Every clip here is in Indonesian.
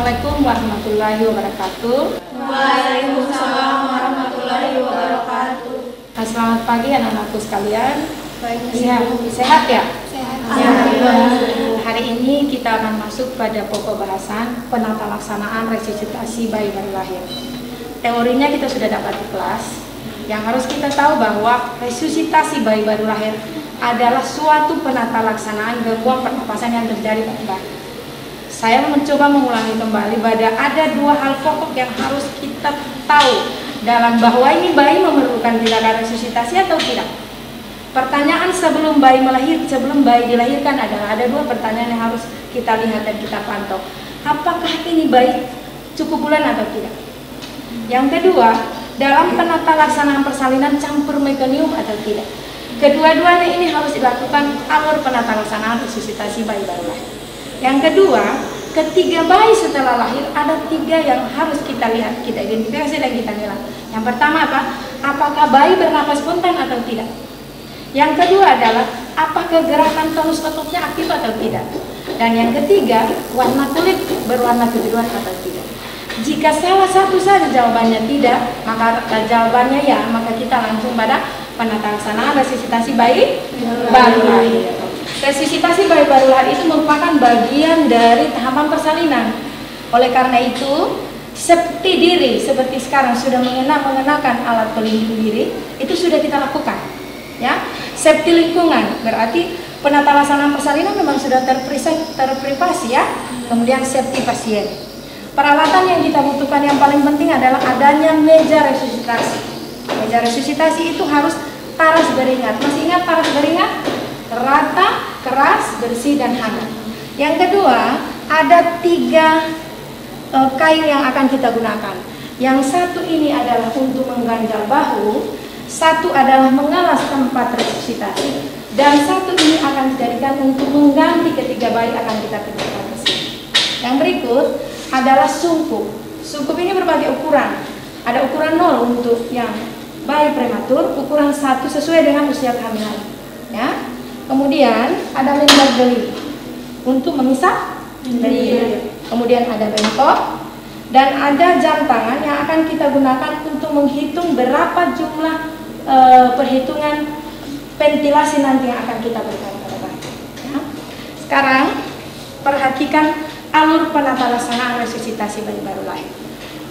Assalamualaikum warahmatullahi wabarakatuh. Waalaikumsalam warahmatullahi wabarakatuh. Selamat pagi anak-anakku sekalian. Ya, sehat ya? Sehat. Hari ini kita akan masuk pada pokok bahasan penata laksanaan resusitasi bayi baru lahir. Teorinya kita sudah dapat di kelas. Yang harus kita tahu bahwa resusitasi bayi baru lahir adalah suatu penata laksanaan gangguan pernapasan yang terjadi pada bayi. Saya mencoba mengulangi kembali bahwa ada dua hal pokok yang harus kita tahu dalam bahwa ini bayi memerlukan tindakan resusitasi atau tidak. Pertanyaan sebelum bayi dilahirkan adalah ada dua pertanyaan yang harus kita lihat dan kita pantau. Apakah ini bayi cukup bulan atau tidak? Yang kedua, dalam penata laksanaan persalinan campur mekonium atau tidak. Kedua-duanya ini harus dilakukan alur penata laksanaan resusitasi bayi baru lahir. Yang kedua, ketiga bayi setelah lahir ada tiga yang harus kita lihat, kita identifikasi dan kita nilai. Yang pertama apa? Apakah bayi bernapas spontan atau tidak? Yang kedua adalah apakah gerakan tonus ototnya aktif atau tidak? Dan yang ketiga, warna kulit berwarna kebiruan atau tidak? Jika salah satu saja jawabannya tidak, maka jawabannya ya, maka kita langsung pada penata laksanaan resusitasi bayi baru lahir. Resusitasi bayi baru lahir itu merupakan bagian dari tahapan persalinan. Oleh karena itu, safety diri seperti sekarang sudah mengenakan alat pelindung diri, itu sudah kita lakukan. Ya, safety lingkungan berarti penata laksanaan persalinan memang sudah terprivasi ya. Kemudian safety pasien. Peralatan yang kita butuhkan yang paling penting adalah adanya meja resusitasi. Meja resusitasi itu harus paras beringat. Masih ingat paras beringat? Rata, keras, bersih, dan hangat. Yang kedua, ada tiga kain yang akan kita gunakan. Yang satu ini adalah untuk mengganjal bahu, satu adalah mengalas tempat resusitasi, dan satu ini akan dijadikan untuk mengganti ketiga bayi akan kita pindahkan ke sini. Yang berikut adalah sungkup. Sungkup ini berbagai ukuran. Ada ukuran 0 untuk yang bayi prematur, ukuran 1 sesuai dengan usia kehamilan. Ya. Kemudian ada lembar geli untuk memisah geli. Kemudian ada bengkok dan ada jam tangan yang akan kita gunakan untuk menghitung berapa jumlah perhitungan ventilasi nanti yang akan kita berikan kepada bayi. Ya. Sekarang perhatikan alur penata laksanaan resusitasi bayi baru lahir.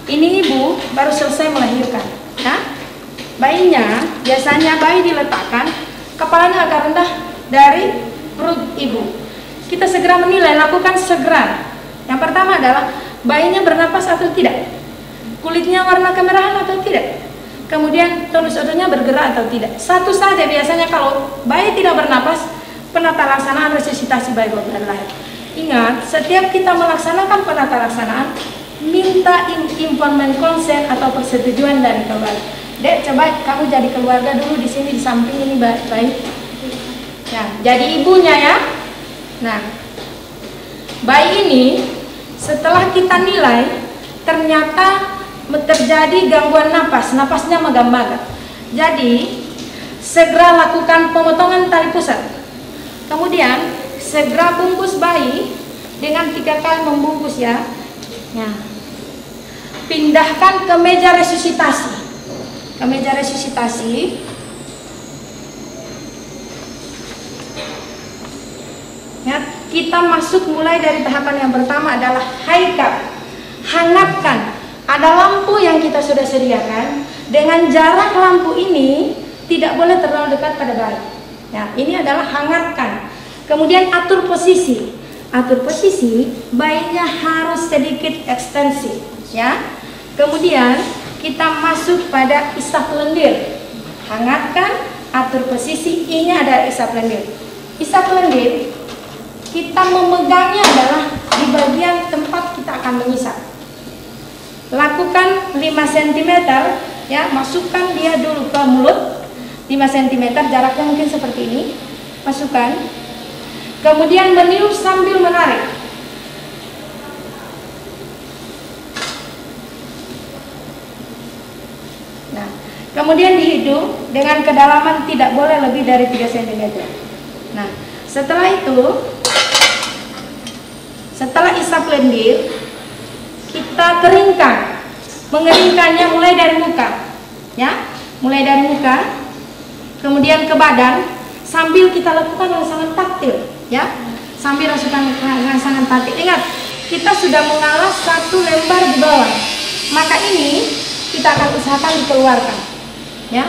Ini ibu baru selesai melahirkan. Ya. Bayinya biasanya bayi diletakkan kepalanya agak rendah dari perut ibu. Kita segera menilai, lakukan segera. Yang pertama adalah bayinya bernapas atau tidak, kulitnya warna kemerahan atau tidak, kemudian tonus ototnya bergerak atau tidak. Satu saja biasanya kalau bayi tidak bernapas, penata laksanaan resusitasi bayi baru lahir. Ingat, setiap kita melaksanakan penata laksanaan, minta informan konsen atau persetujuan dari keluarga. Dek, coba kamu jadi keluarga dulu di sini di samping ini bayi. Ya, jadi ibunya ya. Nah, bayi ini setelah kita nilai ternyata terjadi gangguan napas, napasnya megah-megah. Jadi segera lakukan pemotongan tali pusat. Kemudian segera bungkus bayi dengan 3 kali membungkus ya. Nah, pindahkan ke meja resusitasi. Ke meja resusitasi. Ya, kita masuk mulai dari tahapan yang pertama adalah high cup. Hangatkan. Ada lampu yang kita sudah sediakan. Dengan jarak lampu ini tidak boleh terlalu dekat pada bayi. Ya, ini adalah hangatkan. Kemudian atur posisi. Atur posisi, bayinya harus sedikit ekstensi. Ya. Kemudian kita masuk pada isap lendir. Hangatkan, atur posisi. Ini ada isap lendir. Isap lendir kita memegangnya adalah di bagian tempat kita akan mengisap. Lakukan 5 cm ya, masukkan dia dulu ke mulut 5 cm, jaraknya mungkin seperti ini. Masukkan. Kemudian meniup sambil menarik. Nah, kemudian di hidung dengan kedalaman tidak boleh lebih dari 3 cm. Nah, setelah itu, setelah isap lendir, kita keringkan. Mengeringkannya mulai dari muka, ya, mulai dari muka, kemudian ke badan, sambil kita lakukan rangsangan taktil, ya, sambil rangsangan taktil. Ingat, kita sudah mengalas 1 lembar di bawah, maka ini kita akan usahakan dikeluarkan, ya.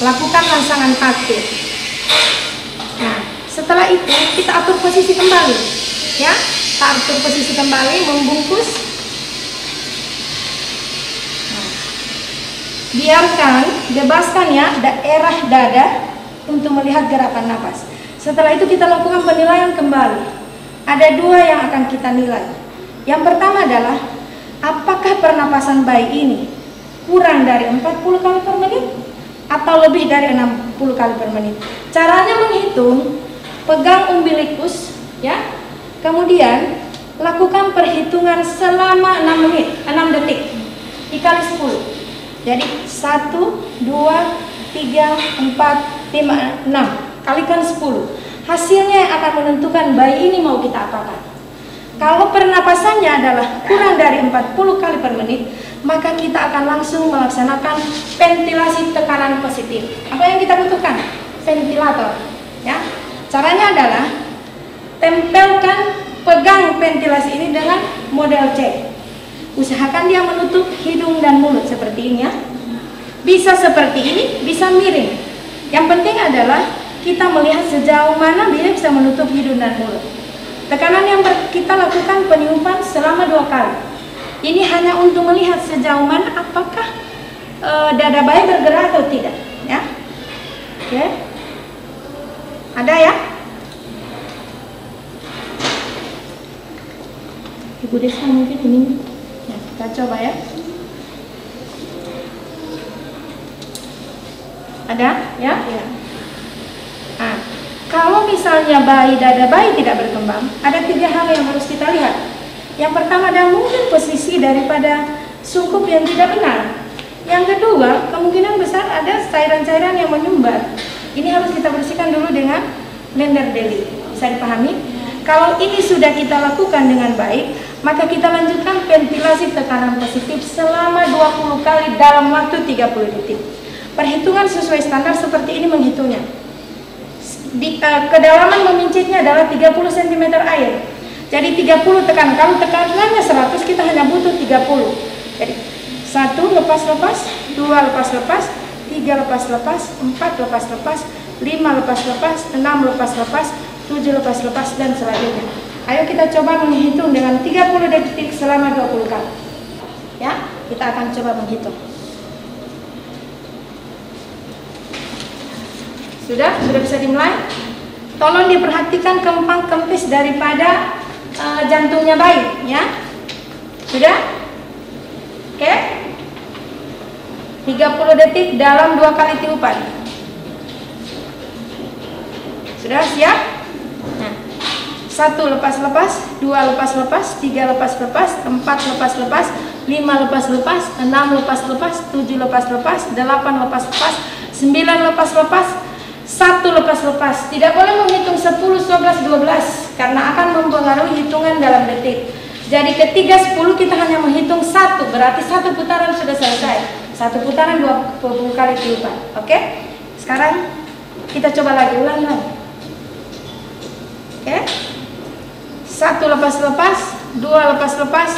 Lakukan rangsangan taktil. Nah, setelah itu kita atur posisi kembali, ya, kita atur posisi kembali, membungkus. Biarkan, bebaskan ya daerah dada untuk melihat gerakan napas. Setelah itu kita lakukan penilaian kembali. Ada 2 yang akan kita nilai. Yang pertama adalah apakah pernapasan bayi ini kurang dari 40 kali per menit atau lebih dari 60 kali per menit. Caranya menghitung, pegang umbilikus, ya. Kemudian lakukan perhitungan selama 6 menit, 6 detik dikali 10. Jadi 1, 2, 3, 4, 5, 6 kalikan 10. Hasilnya yang akan menentukan bayi ini mau kita apakan. Kalau pernapasannya adalah kurang dari 40 kali per menit, maka kita akan langsung melaksanakan ventilasi tekanan positif. Apa yang kita butuhkan? Ventilator, ya. Caranya adalah tempelkan, pegang ventilasi ini dengan model C. Usahakan dia menutup hidung dan mulut seperti ini, ya. Bisa seperti ini, bisa miring. Yang penting adalah kita melihat sejauh mana dia bisa menutup hidung dan mulut. Tekanan yang kita lakukan peniupan selama 2 kali. Ini hanya untuk melihat sejauh mana apakah dada bayi bergerak atau tidak, ya. Oke. Ada ya? Ibu Desa mungkin ini. Ya, kita coba ya. Ada ya? Ya. Nah, kalau misalnya dada bayi tidak berkembang, ada 3 hal yang harus kita lihat. Yang pertama adalah mungkin posisi daripada sungkup yang tidak benar. Yang kedua, kemungkinan besar ada cairan-cairan yang menyumbat. Ini harus kita bersihkan dulu dengan blender deli. Bisa dipahami? Kalau ini sudah kita lakukan dengan baik, maka kita lanjutkan ventilasi tekanan positif selama 20 kali dalam waktu 30 detik. Perhitungan sesuai standar seperti ini menghitungnya. Kedalaman memincitnya adalah 30 cm air. Jadi 30 tekanan. Kalau tekanannya 100, kita hanya butuh 30. Jadi 1 lepas-lepas, 2 lepas-lepas, 3 lepas-lepas, 4 lepas-lepas, 5 lepas-lepas, 6 lepas-lepas, 7 lepas-lepas, dan selanjutnya. Ayo kita coba menghitung dengan 30 detik selama 20 kali. Ya, kita akan coba menghitung. Sudah bisa dimulai? Tolong diperhatikan kempang kempis daripada jantungnya bayi, ya. Sudah? Oke. 30 detik dalam 2 kali tiupan. Sudah siap? Nah, 1 lepas-lepas, 2 lepas-lepas, 3 lepas-lepas, 4 lepas-lepas, 5 lepas-lepas, 6 lepas-lepas, 7 lepas-lepas, 8 lepas-lepas, 9 lepas-lepas, 1 lepas-lepas. Tidak boleh menghitung 10, 11, 12 karena akan mempengaruhi hitungan dalam detik. Jadi ketiga 10 kita hanya menghitung 1, berarti 1 putaran sudah selesai. 1 putaran 20 kali tiupan. Oke? Sekarang kita coba lagi, ulangi lagi. Oke? 1 lepas-lepas, 2 lepas-lepas,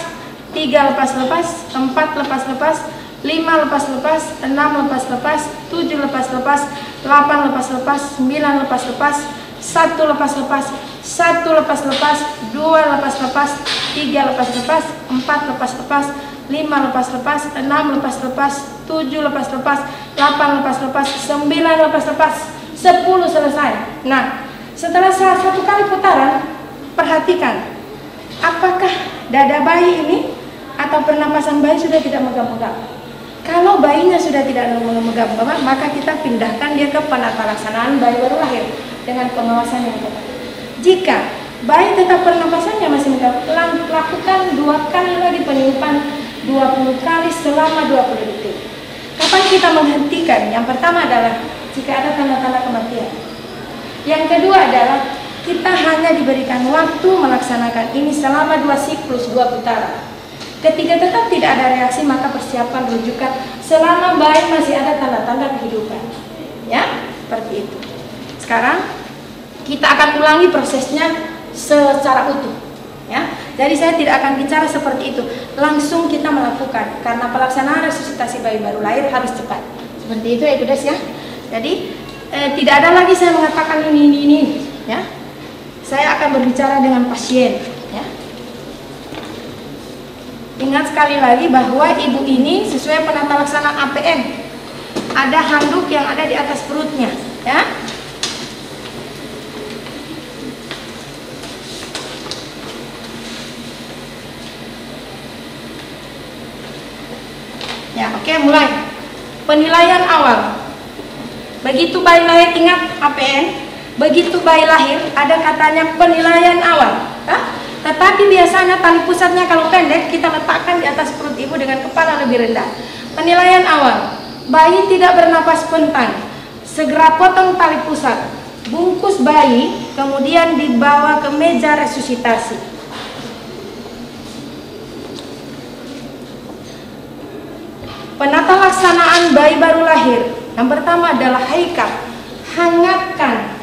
3 lepas-lepas, 4 lepas-lepas, 5 lepas-lepas, 6 lepas-lepas, 7 lepas-lepas, 8 lepas-lepas, 9 lepas-lepas, 1 lepas-lepas, 1 lepas-lepas, 2 lepas-lepas, 3 lepas-lepas, 4 lepas-lepas, 5 lepas-lepas, 6 lepas-lepas, 7 lepas-lepas, 8 lepas-lepas, 9 lepas-lepas, 10 selesai. Nah, setelah 1 kali putaran, perhatikan apakah dada bayi ini atau pernapasan bayi sudah tidak megap-megap. Kalau bayinya sudah tidak megap-megap, maka kita pindahkan dia ke penata laksanaan bayi baru lahir dengan pengawasan yang ketat. Jika bayi tetap pernapasannya masih megap, lakukan 2 kali lagi peniupan 20 kali selama 20 detik. Kapan kita menghentikan? Yang pertama adalah jika ada tanda-tanda kematian. Yang kedua adalah kita hanya diberikan waktu melaksanakan ini selama 2 siklus, 2 putaran. Ketika tetap tidak ada reaksi, maka persiapkan rujukan selama bayi masih ada tanda-tanda kehidupan. Ya, seperti itu. Sekarang kita akan ulangi prosesnya secara utuh. Ya, jadi saya tidak akan bicara seperti itu. Langsung kita melakukan karena pelaksanaan resusitasi bayi baru lahir harus cepat. Seperti itu ya, Kudes ya. Jadi tidak ada lagi saya mengatakan ini, ya. Saya akan berbicara dengan pasien, ya. Ingat sekali lagi bahwa ibu ini sesuai penata laksanaan APN. Ada handuk yang ada di atas perutnya, ya. Ya, oke, mulai. Penilaian awal. Begitu bayi lahir, ingat APN. Begitu bayi lahir, ada katanya penilaian awal. Tetapi biasanya tali pusatnya kalau pendek, kita letakkan di atas perut ibu dengan kepala lebih rendah. Penilaian awal. Bayi tidak bernapas spontan. Segera potong tali pusat. Bungkus bayi, kemudian dibawa ke meja resusitasi. Penata laksanaan bayi baru lahir. Yang pertama adalah haikap. Hangatkan.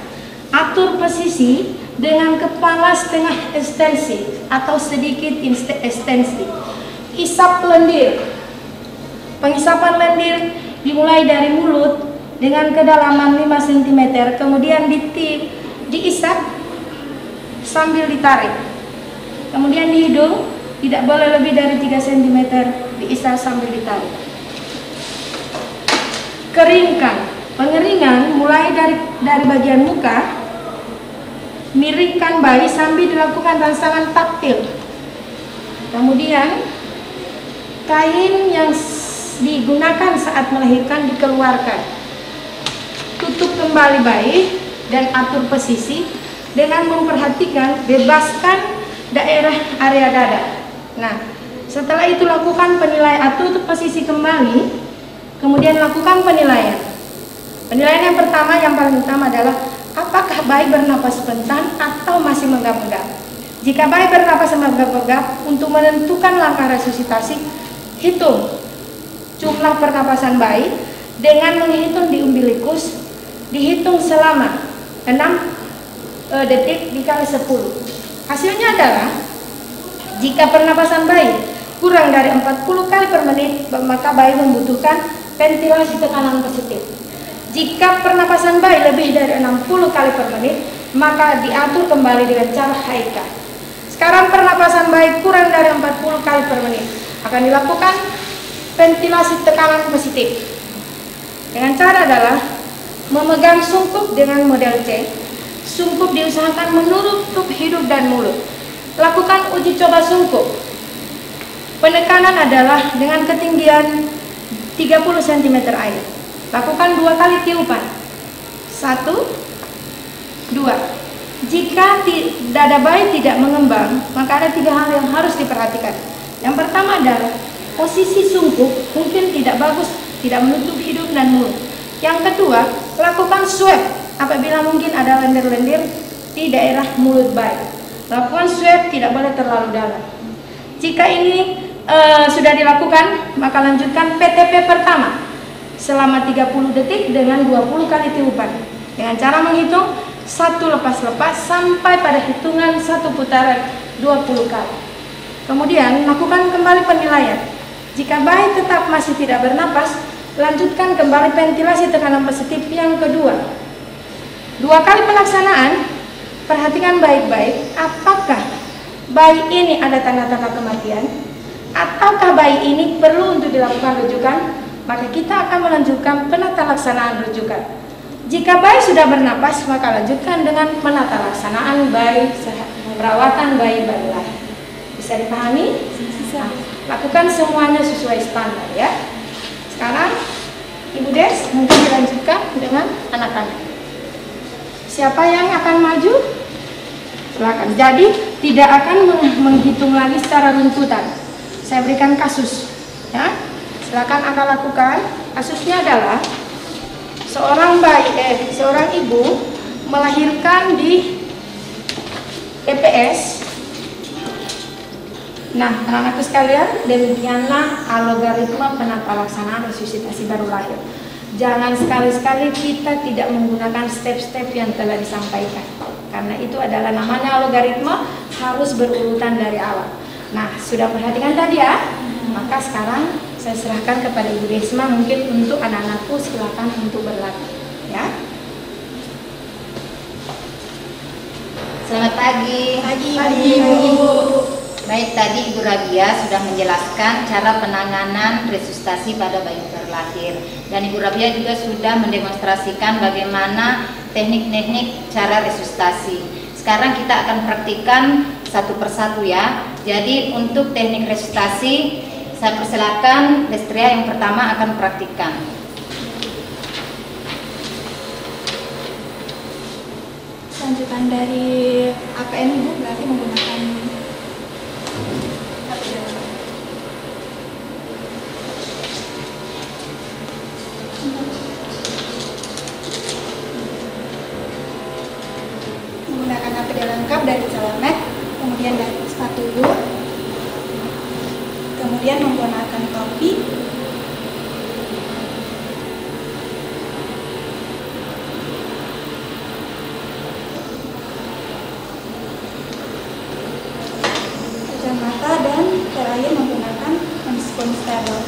Atur posisi dengan kepala setengah ekstensi atau sedikit ekstensi. Isap lendir. Pengisapan lendir dimulai dari mulut dengan kedalaman 5 cm, kemudian diisap sambil ditarik. Kemudian di hidung tidak boleh lebih dari 3 cm, diisap sambil ditarik. Keringkan. Pengeringan mulai dari bagian muka. Miringkan bayi sambil dilakukan rangsangan taktil. Kemudian kain yang digunakan saat melahirkan dikeluarkan. Tutup kembali bayi dan atur posisi dengan memperhatikan bebaskan daerah area dada. Nah, setelah itu lakukan penilaian, atur posisi kembali, kemudian lakukan penilaian. Penilaian yang pertama, yang paling utama adalah apakah bayi bernapas spontan atau masih menggap-menggap. Jika bayi bernapas menggap-menggap, untuk menentukan langkah resusitasi, hitung jumlah pernapasan bayi dengan menghitung di umbilikus, dihitung selama 6 detik dikali 10. Hasilnya adalah jika pernapasan bayi kurang dari 40 kali per menit, maka bayi membutuhkan ventilasi tekanan positif. Jika pernapasan bayi lebih dari 60 kali per menit, maka diatur kembali dengan cara haika. Sekarang pernapasan bayi kurang dari 40 kali per menit, akan dilakukan ventilasi tekanan positif. Dengan cara adalah memegang sungkup dengan model C. Sungkup diusahakan menutup hidung dan mulut. Lakukan uji coba sungkup. Penekanan adalah dengan ketinggian 30 cm air. Lakukan 2 kali tiupan. 1, 2. Jika dada bayi tidak mengembang, maka ada 3 hal yang harus diperhatikan. Yang pertama adalah posisi sungkup mungkin tidak bagus, tidak menutup hidung dan mulut. Yang kedua, lakukan swab apabila mungkin ada lendir-lendir di daerah mulut bayi. Lakukan swab, tidak boleh terlalu dalam. Jika ini sudah dilakukan, maka lanjutkan PTP pertama selama 30 detik dengan 20 kali tiupan. Dengan cara menghitung 1 lepas-lepas sampai pada hitungan 1 putaran 20 kali. Kemudian lakukan kembali penilaian. Jika bayi tetap masih tidak bernapas, lanjutkan kembali ventilasi tekanan positif yang kedua. 2 kali pelaksanaan, perhatikan baik-baik apakah bayi ini ada tanda-tanda kematian ataukah bayi ini perlu untuk dilakukan rujukan. Maka kita akan melanjutkan penata laksanaan rujukan. Jika bayi sudah bernapas, maka lanjutkan dengan penata laksanaan bayi perawatan bayi baru lahir. Bisa dipahami? Nah, lakukan semuanya sesuai standar ya. Sekarang Ibu Des mungkin dilanjutkan dengan anak-anak. Siapa yang akan maju? Silakan. Jadi tidak akan menghitung lagi secara runtutan. Saya berikan kasus ya. Silakan Anda lakukan. Kasusnya adalah seorang ibu melahirkan di EPS. Nah, anak-anakku sekalian, demikianlah algoritma penata laksanaan resusitasi baru lahir. Jangan sekali-sekali kita tidak menggunakan step-step yang telah disampaikan, karena itu adalah namanya algoritma, harus berurutan dari awal. Nah, sudah perhatikan tadi ya? Maka sekarang saya serahkan kepada Ibu Desma, mungkin untuk anak-anakku silakan untuk berlatih ya. Selamat pagi. Pagi, Ibu. Baik, tadi Ibu Rabia sudah menjelaskan cara penanganan resusitasi pada bayi baru lahir, dan Ibu Rabia juga sudah mendemonstrasikan bagaimana teknik-teknik cara resusitasi. Sekarang kita akan praktikkan satu persatu ya. Jadi untuk teknik resusitasi, saya persilakan Destria yang pertama akan praktikkan. Lanjutan dari APN Ibu berarti menggunakan APD lengkap dari celemek, kemudian dari sepatu boot, kemudian menggunakan topi, kacamata, dan terakhir menggunakan handphone steril.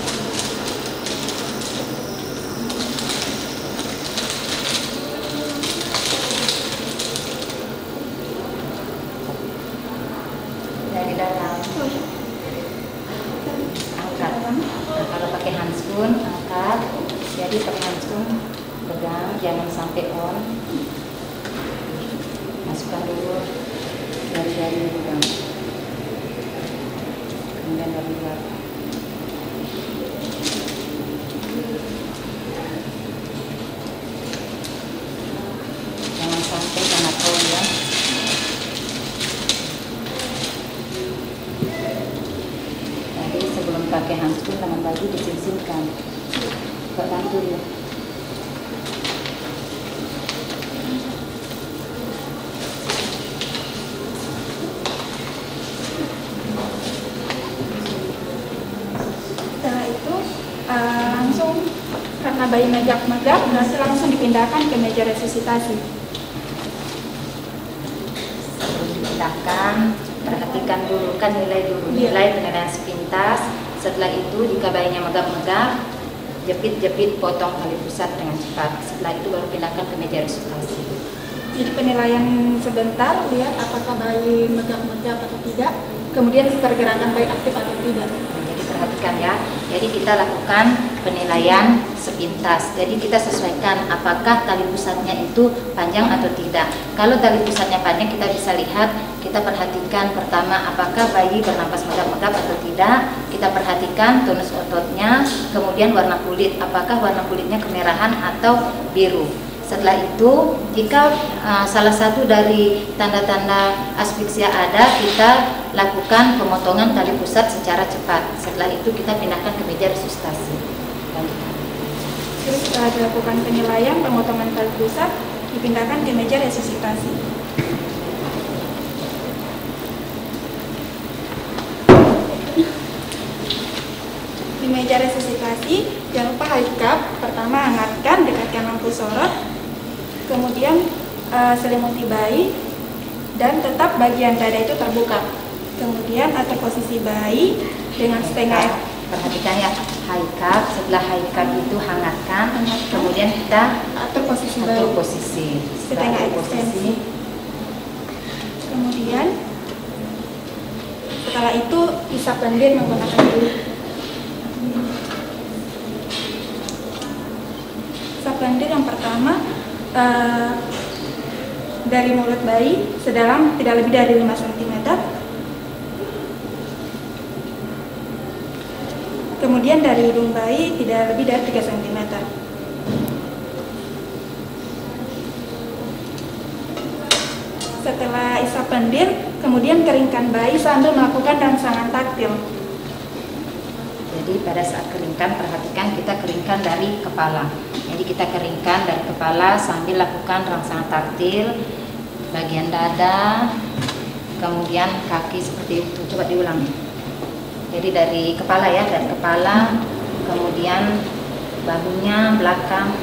Dari dalam angkat. Nah, kalau pakai handphone angkat, jadi pakai handphone pegang, jangan sampai on. Masukkan dulu jari-jari pegang, kemudian dari luar. Jangan sampai kena tol ya. Jadi sebelum pakai handphone dengan baju disinsinkan. Coba bantu ya. Setelah itu langsung, karena bayi megap-megap, berarti langsung dipindahkan ke meja resusitasi. Sebelum dipindahkan, perhatikan dulu kan nilai penilaian sepintas. Setelah itu jika bayinya megap-megap, jepit-jepit potong tali pusat dengan cepat. Setelah itu baru pindahkan ke meja resusitasi. Jadi penilaian sebentar, lihat apakah bayi megap-megap atau tidak, kemudian pergerakan bayi aktif atau tidak. Jadi perhatikan ya. Jadi kita lakukan penilaian sepintas. Jadi kita sesuaikan apakah tali pusatnya itu panjang atau tidak. Kalau tali pusatnya panjang, kita bisa lihat, kita perhatikan pertama apakah bayi bernapas megap-megap atau tidak. Kita perhatikan tonus ototnya, kemudian warna kulit, apakah warna kulitnya kemerahan atau biru. Setelah itu, jika salah satu dari tanda-tanda asfiksia ada, kita lakukan pemotongan tali pusat secara cepat. Setelah itu kita pindahkan ke meja resusitasi. Terus setelah dilakukan penilaian pemotongan tali pusat, dipindahkan ke meja resusitasi. Di meja resusitasi, jangan lupa high cup. Pertama, hangatkan, dekatkan lampu sorot, kemudian selimuti bayi, dan tetap bagian dada itu terbuka. Kemudian atur posisi bayi dengan setengah. Perhatikan ya, high cup. Setelah high cup itu hangatkan, kemudian kita atur posisi bayi. atur posisi. Setengah Setelah posisi, Kemudian setelah itu isap lendir menggunakan dulu. Isap lendir yang pertama dari mulut bayi sedalam tidak lebih dari 5 cm. Kemudian dari hidung bayi tidak lebih dari 3 cm. Setelah isap lendir, kemudian keringkan bayi sambil melakukan rangsangan taktil. jadi pada saat keringkan, perhatikan kita keringkan dari kepala. Jadi kita keringkan dari kepala sambil lakukan rangsangan taktil, bagian dada, kemudian kaki seperti itu. Coba diulangi. Jadi dari kepala ya, dari kepala, kemudian bahunya, belakang,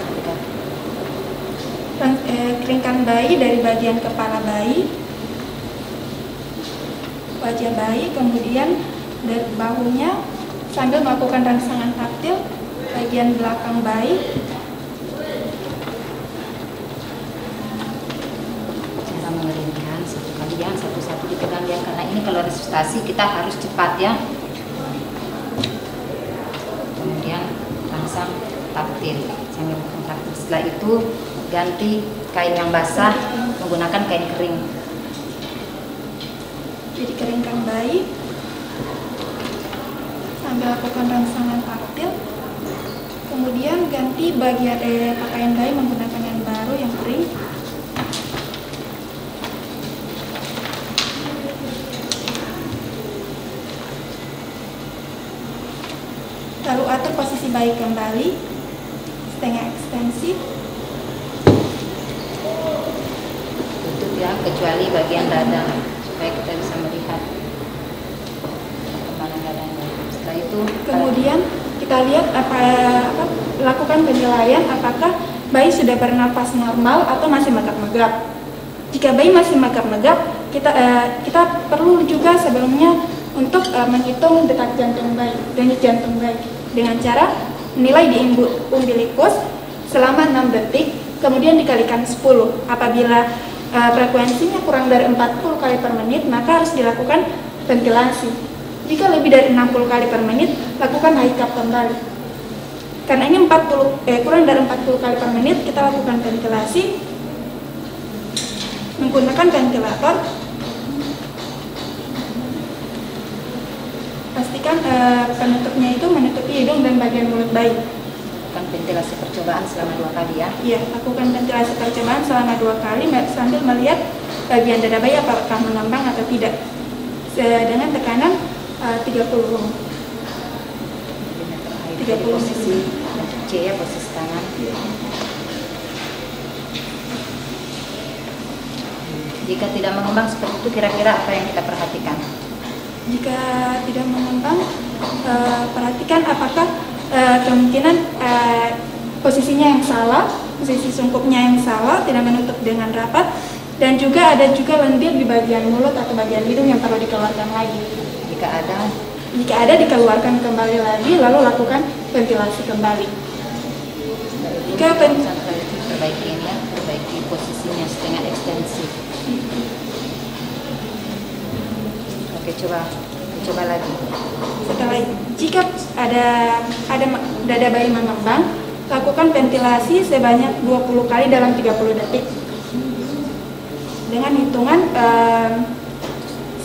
keringkan bayi dari bagian kepala bayi, wajah bayi, kemudian dari bahunya sambil melakukan rangsangan taktil bagian belakang bayi. Cara mengeringkan satu kali, jangan satu-satu dipegang ya, karena ini kalau resusitasi kita harus cepat ya. Kemudian rangsang taktil, sambil melakukan taktil. Setelah itu ganti kain yang basah menggunakan kain kering. Jadi keringkan bayi sambil lakukan rangsangan taktil, kemudian ganti bagian pakaian bayi menggunakan yang baru yang kering. Lalu atur posisi bayi kembali, setengah ekstensi. Tutup ya, kecuali bagian dada supaya kita bisa melihat kemana dadanya. Setelah itu Kemudian kita lihat lakukan penilaian apakah bayi sudah bernapas normal atau masih megap-megap. Jika bayi masih megap-megap, kita perlu juga sebelumnya untuk menghitung detak jantung bayi, denyut jantung bayi dengan cara menilai di umbilikus selama 6 detik, kemudian dikalikan 10. Apabila frekuensinya kurang dari 40 kali per menit, maka harus dilakukan ventilasi. Jika lebih dari 60 kali per menit, lakukan high cup kembali. Karena ini kurang dari 40 kali per menit, kita lakukan ventilasi menggunakan ventilator. Pastikan penutupnya itu menutupi hidung dan bagian mulut bayi. lakukan ventilasi percobaan selama 2 kali ya. Iya, lakukan ventilasi percobaan selama 2 kali sambil melihat bagian dada bayi apakah mengembang atau tidak dengan tekanan 30 ohm. 30 posisi C ya, posisi tangan. Jika tidak mengembang seperti itu, kira-kira apa yang kita perhatikan? Jika tidak mengembang, perhatikan apakah kemungkinan posisinya yang salah, posisi sungkupnya yang salah, tidak menutup dengan rapat, dan juga ada lendir di bagian mulut atau bagian hidung yang perlu dikeluarkan lagi. Jika ada dikeluarkan kembali lagi, lalu lakukan ventilasi kembali. Jika perbaiki ini ya, perbaiki posisinya setengah ekstensi. Oke, coba lagi. Setelah jika ada dada bayi mengembang, lakukan ventilasi sebanyak 20 kali dalam 30 detik. Dengan hitungan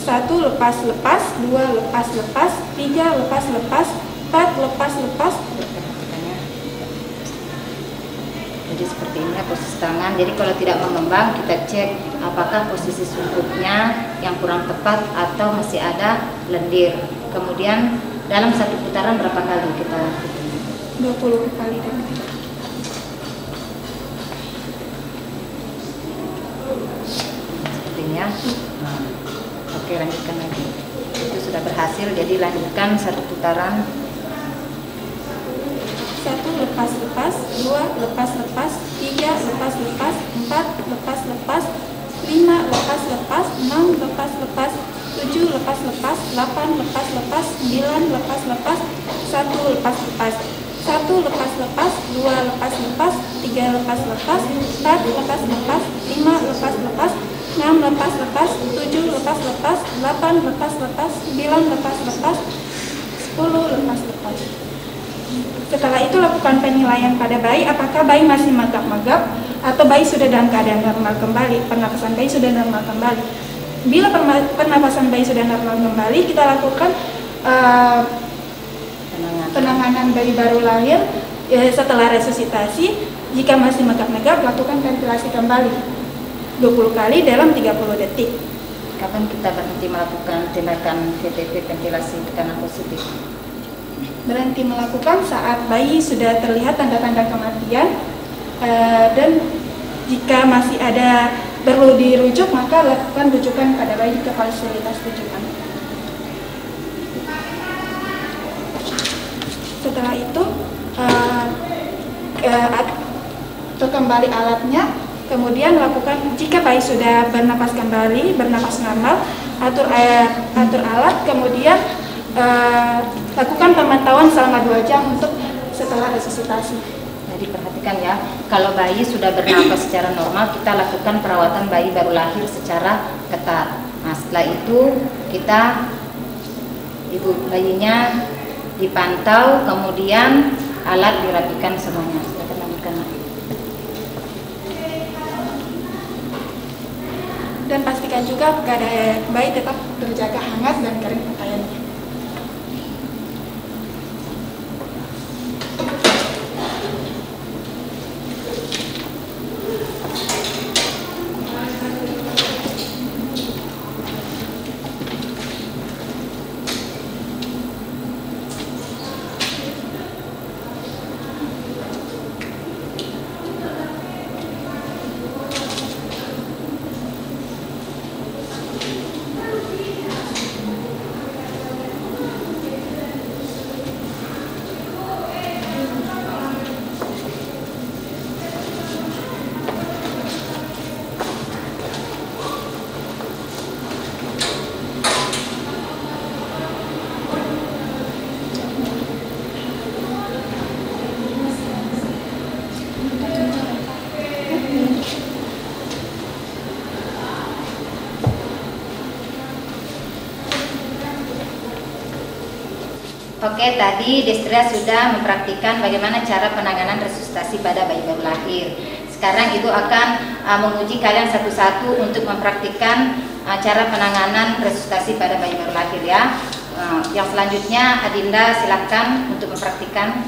1 lepas-lepas, 2 lepas-lepas, 3 lepas-lepas, 4 lepas-lepas. Jadi seperti ini ya posisi tangan. Jadi kalau tidak mengembang, kita cek apakah posisi sungkupnya yang kurang tepat atau masih ada lendir. Kemudian dalam satu putaran berapa kali kita lakukan? 20 kali. Seperti ini ya. Nah, oke, lanjutkan lagi. Itu sudah berhasil, jadi lanjutkan satu putaran. 1 lepas-lepas, 2 lepas-lepas, 3 lepas-lepas, 4 lepas-lepas, 5 lepas-lepas, 6 lepas-lepas, 7 lepas-lepas, 8 lepas-lepas, 9 lepas-lepas, 1 lepas-lepas, 1 lepas-lepas, 2 lepas-lepas, 3 lepas-lepas, 4 lepas-lepas, 5 lepas-lepas, 6 lepas-lepas, 7 lepas-lepas, 8 lepas-lepas, 9 lepas-lepas, 10 lepas-lepas. Setelah itu lakukan penilaian pada bayi apakah bayi masih megap-megap atau bayi sudah dalam keadaan normal kembali, pernapasan bayi sudah normal kembali. Bila pernapasan bayi sudah normal kembali, kita lakukan penanganan bayi baru lahir setelah resusitasi. Jika masih megap-megap, lakukan ventilasi kembali 20 kali dalam 30 detik. Kapan kita berhenti melakukan tindakan VTP ventilasi tekanan positif? Berhenti melakukan saat bayi sudah terlihat tanda-tanda kematian, dan jika masih ada perlu dirujuk, maka lakukan rujukan pada bayi ke fasilitas rujukan. Setelah itu kembali alatnya, kemudian lakukan, jika bayi sudah bernapas kembali, bernapas normal, atur alat, kemudian lakukan pemantauan selama 2 jam untuk setelah resusitasi. Jadi perhatikan ya, kalau bayi sudah bernapas secara normal, kita lakukan perawatan bayi baru lahir secara ketat. Nah, setelah itu kita ibu bayinya dipantau, kemudian alat dirapikan semuanya. Silakan lanjutkan. Dan pastikan juga keadaan bayi tetap terjaga hangat dan kering pakaiannya. Oke, tadi Destria sudah mempraktikkan bagaimana cara penanganan resusitasi pada bayi baru lahir. Sekarang Ibu akan menguji kalian satu-satu untuk mempraktikkan cara penanganan resusitasi pada bayi baru lahir ya. Yang selanjutnya Adinda silakan untuk mempraktikkan.